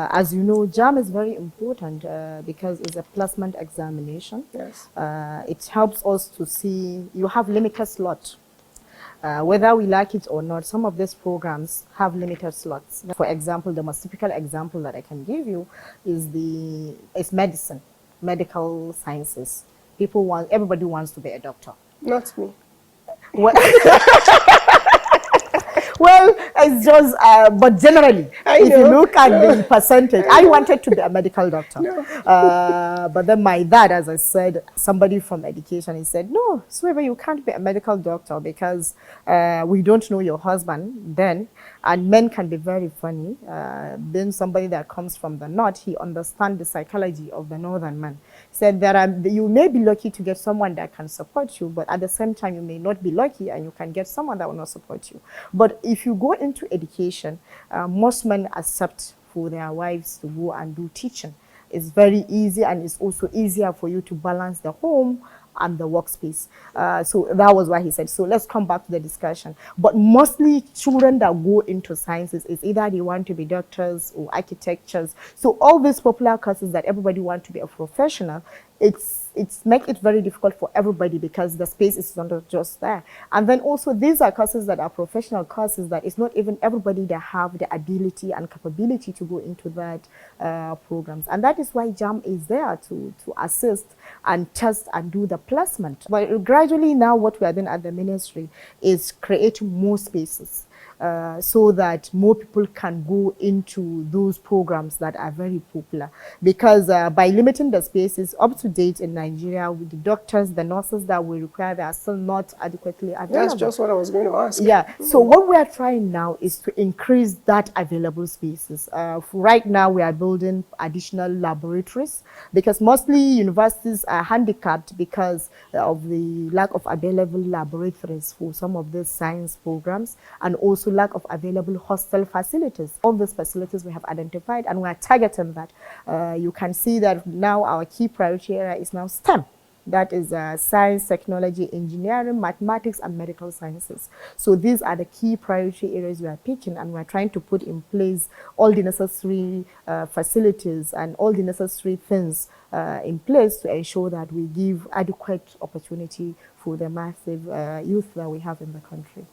As you know, JAMB is very important because it's a placement examination. Yes. It helps us to see you have limited slots. Whether we like it or not, some of these programs have limited slots. For example, the most typical example that I can give you is medicine, medical sciences. Everybody wants to be a doctor. Not me. Well, well, it's just, but generally, if you look at the percentage, I wanted to be a medical doctor. No. But then my dad, as I said, somebody from education, he said, no, Swever, you can't be a medical doctor because we don't know your husband then. And men can be very funny. Being somebody that comes from the north, he understands the psychology of the northern man. He said, you may be lucky to get someone that can support you, but at the same time, you may not be lucky and you can get someone that will not support you. But if you go into education, most men accept for their wives to go and do teaching. It's very easy, and it's also easier for you to balance the home and the workspace. So that was why he said, so let's come back to the discussion. But mostly children that go into sciences is either they want to be doctors or architectures. So all these popular courses that everybody wants to be a professional, it's make it very difficult for everybody because the space is not just there. And then also these are courses that are professional courses that it's not even everybody that have the ability and capability to go into that programs. And that is why JAMB is there to assist and test and do the placement. But gradually now what we are doing at the ministry is create more spaces. So that more people can go into those programs that are very popular. Because by limiting the spaces up to date in Nigeria, with the doctors, the nurses that we require, they are still not adequately available. That's just what I was going to ask. Yeah, so what we are trying now is to increase that available spaces. Right now, we are building additional laboratories because mostly universities are handicapped because of the lack of available laboratories for some of these science programs, and also lack of available hostel facilities. All these facilities we have identified and we are targeting that. You can see that now our key priority area is now STEM. That is science, technology, engineering, mathematics, and medical sciences. So these are the key priority areas we are picking, and we're trying to put in place all the necessary facilities and all the necessary things in place to ensure that we give adequate opportunity for the massive youth that we have in the country.